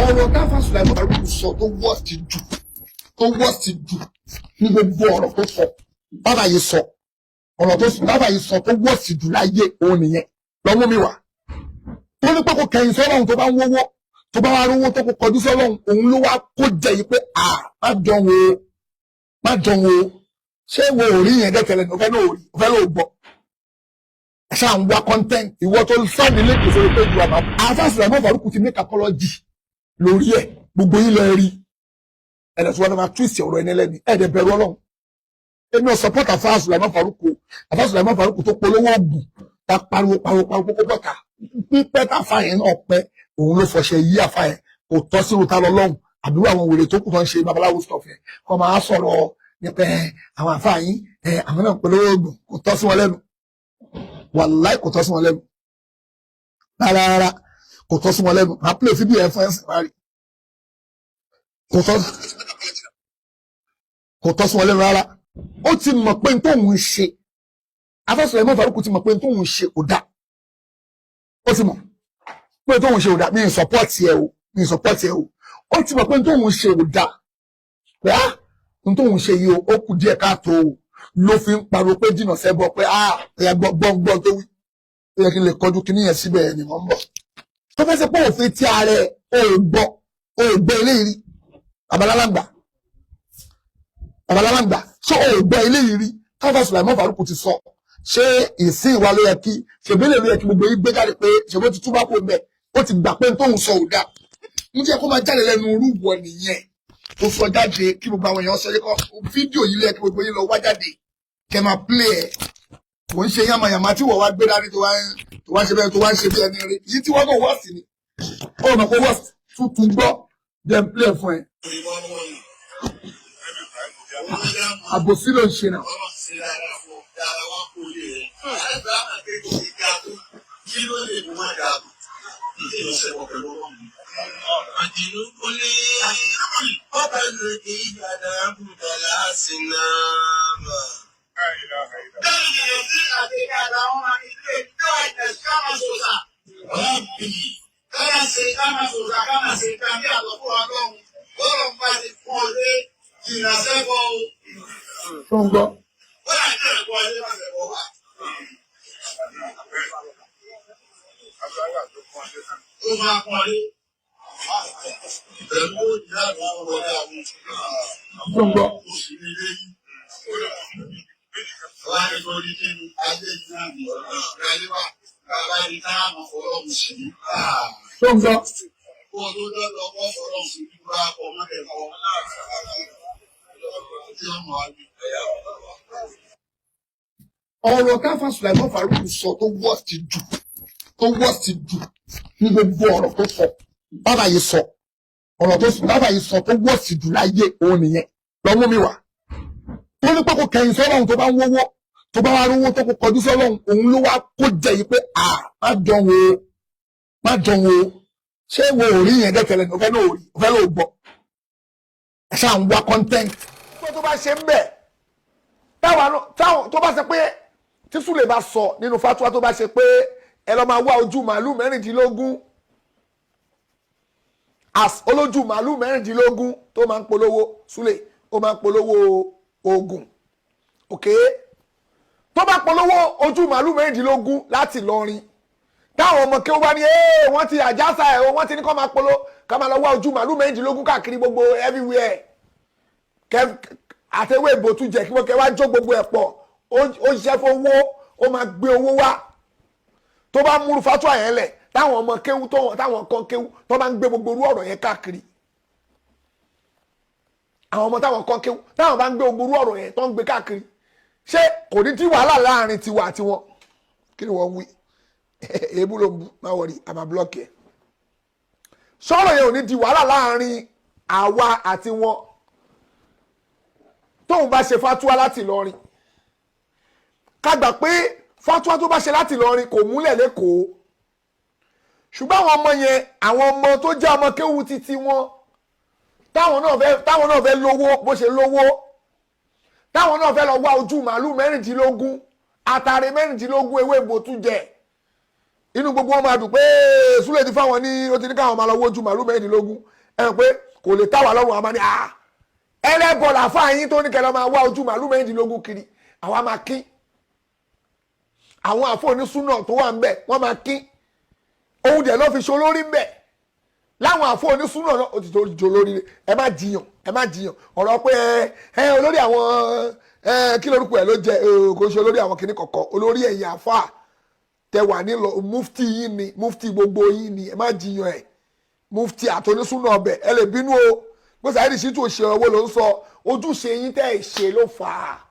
ọ̀rọ̀ táfà Sùlàìmọ́ Fàrúkù sọ tó wọ́ọ̀sì jù ní gbogbo ọ̀rọ̀ tó sọ bàbá yìí sọ ọ̀rọ̀ tó sọ bàbá yìí sọ tó wọ́ọ̀sì jù láyé òun nìyẹn lọ́wọ́ mi wà tó ní pé kò kẹ̀yìn sọ́lọ́run tó bá ń wọ́wọ́ tó bá wá rówó tó kò kọjú sọ́lọ́run òun ló wá kó jẹ yìí pé má dán wo ṣé wo ò rí yẹn dẹ́tẹ̀lẹ̀ ní ọ̀fẹ́ ló gbọ́ ṣáà ń wá content ìwọ tó sọ́ọ̀nì lẹ́kọ̀ọ́ sórí pé ju àbá àfà Sùlàìmọ́ Fàrúkù ti make apology lórí ẹ̀ gbogbo yín lọ rí ẹ̀dẹ̀ tí wọ́n máa twist ọ̀rọ̀ ẹni lẹ́ni ẹ̀dẹ̀ bẹ̀rù Ọlọ́run èmi ò support àfà Sùlàìmọ́ Fàrúkù tó polówó ògùn ta pariwo kókó bọ́ta pípẹ́ táfà yẹn náà pẹ́ òun ló fọṣẹ yí àfà yẹn kò tọ́ sí ruta lọ́lọ́run àbúrò àwọn wèrè tó kù tó ń ṣe babaláwo stuff yẹn kọ́ máa sọ̀rọ̀ nípa àwọn àfà yín àwọn náà polówó ògùn kò tọ́ sí wọn lẹ́nu wàláì kò tọ́ sí wọn lẹ́nu rárá kò tọ́ sí wọn lẹ́nu máa play fídíò ẹ̀ fún ẹ̀sìn parí kò tọ́ sí wọn lẹ́nu rárá ó ti mọ̀ pé n tóun ń ṣe àfà Sùlàìmọ́ Fàrúkù ti mọ̀ pé n tóun ń ṣe kò dá ó ti mọ̀ pé n tóun ń ṣe kò dá mi ì support ẹ o ó ti mọ̀ pé n tóun ń ṣe kò dá pé n tóun ń ṣe yìí ó kù díẹ̀ káàtó o ló fi ń pariwo pé jìnnà sẹ́bọ̀ pé ẹ̀yà gbọ́ngbọ́n tó wí ó yẹ kí n lè kọjú kí níyẹn síbẹ̀ ni wọ́n ń bọ̀ tó fẹ́ sẹ́ pé òfin tí ààrẹ ò gbọ́ eléyìí rí babalálàgbà ṣé ò gbọ́ eléyìí rí káfà Sùlàìmọ́ Fàrúkù ti sọ ṣé ìsìn ìwà ló yẹ kí ṣèbílẹ̀ ló yẹ kí gbogbo yìí gbé jáde pé ṣèbó ti túbá kó bẹ̀ ó ti gbà pé tóun sọ ò dá ń jẹ́ kó máa jáde lẹ́nu orúwọ nìyẹn tó sọ jáde kí gbogbo àwọn èèyàn sọ yẹ kó fídíò yìí lẹ kí gbogbo yìí lọ wá jáde kẹ máa play ẹ kò ń ṣe yàmàyàmà tí wọ́n wá gbé dání tó wá ń ṣe bẹ́ẹ̀ tó wá ń ṣe bí ẹni rí yìí tí wọ́n kàn wọ́ sí ni ó mọ̀ pé wọ́n tuntun gbọ́ jẹ́ ń play fún ẹ. àbòsí ló ń ṣe náà. ọ̀rọ̀ táfà Sùlàìmọ́ Fàrúkù sọ tó wọ́ọ̀sì jù ní gbogbo ọ̀rọ̀ tó sọ bàbá yìí sọ ọ̀rọ̀ tó sọ bàbá yìí sọ tó wọ́ọ̀sì jù láyé òun nìyẹn lọ́wọ́ mi wà tó ní pé kò kẹ̀yìn sọ́lọ́run tó bá ń wọ́wọ́ tó bá wá rówó tó kò kọjú sọ́lọ́run òun ló wá kó jẹ yìí pé má dán wo ṣé wo ò rí yẹn dẹ́tẹ̀lẹ̀ ní ọ̀fẹ́ ló gbọ́ ẹ ṣáà ń wá content tó bá ṣe ń bẹ̀ táwọn tó bá ṣe pé tí Sùlè bá sọ nínú fatuwa tó bá ṣe pé ẹ lọ máa wá ojú màálù mẹ́rìndínlógún olójú màálù mẹ́rìndínlógún tó máa ń polówó Sùlè ó máa ń polówó oògùn òkè tó bá polówó ojú màálù mẹ́rìndínlógún láti Ìlọrin táwọn ọmọ kí ó bá ní wọ́n ti àjásà ẹ̀ wọ́n ti ní kó máa polówó ká máa lọ wá ojú màálù mẹ́rìndínlógún káàkiri gbogbo everywhere àtẹwé ìbò tún jẹ́ kí wọ́n kẹ́ wá jó gbogbo ẹ̀ pọ̀ ó ṣiṣẹ́ fún owó ó máa gbé owó wá tó bá múrú fatuwa yẹn lẹ̀ táwọn ọmọ kéwú táwọn kan kéwú tó bá ń gbé gbogbo orú ọ̀rọ̀ yẹn káàkiri àwọn ọmọ táwọn kan kéwú táwọn bá ń gbé gbogbo orú ọ̀rọ̀ yẹn tó ń gbé káàkiri ṣé kò ní tí wàhálà láàrin tiwa àti wọn kí ni wọ́n wí èébú ló ń bu má wọrí àmà blọọkì ẹ̀ sọ̀rọ̀ yẹn ò ní di wàhálà láàrin àwa àti wọn tóun bá ṣe fatuwa láti Ìlọrin ká gbà pé fatuwa tó bá ṣe láti Ìlọrin kò múlẹ̀ lẹ́kọ̀ọ́ ṣùgbọ́n àwọn ọmọ yẹn àwọn ọmọ tó jẹ́ ọmọ kéwú títí wọn táwọn náà fẹ́ lówó bó ṣe lówó táwọn náà fẹ́ lọ wá ojú màálù mẹ́rìndínlógún àtàrí mẹ́rìndínlógún ewé ìbò tún jẹ inú gbogbo wọn máa dùn pé Súlè ti fáwọn ní ó ti ní káwọn máa lọ wojú màálù mẹ́rìndínlógún pé kò lè táwà lọ́rùn àmọ́ ní ẹlẹ́bọ̀ làfáà yín tó ní kẹlẹ́ máa wá ojú màálù mẹ́rìndínlógún kiri àwa máa kín àwọn àfọ onísúnà tó wà ń bẹ̀ wọ́n máa kín ohun dẹ̀ ló fi ṣe olórí ń bẹ̀ láwọn àfọ onísúnà náà ó ti tó jọ lórí ẹ má jiyàn ọ̀rọ̀ pé olórí àwọn kí lórúkọ ẹ̀ ló jẹ kò ṣe olórí àwọn kìnnì kọ̀ọ̀kan olórí ẹ̀yìn àfáà tẹ wà nílò mufti yín ni mufti gbogbo yín ni ẹ má jiyàn ẹ̀ mufti àtọ́nísúnà ọbẹ̀ ẹ lè bínú o pé Saheed Shittu ṣe owó ló ń sọ ojúṣe yín tẹ́ ẹ̀ ṣe ló fà á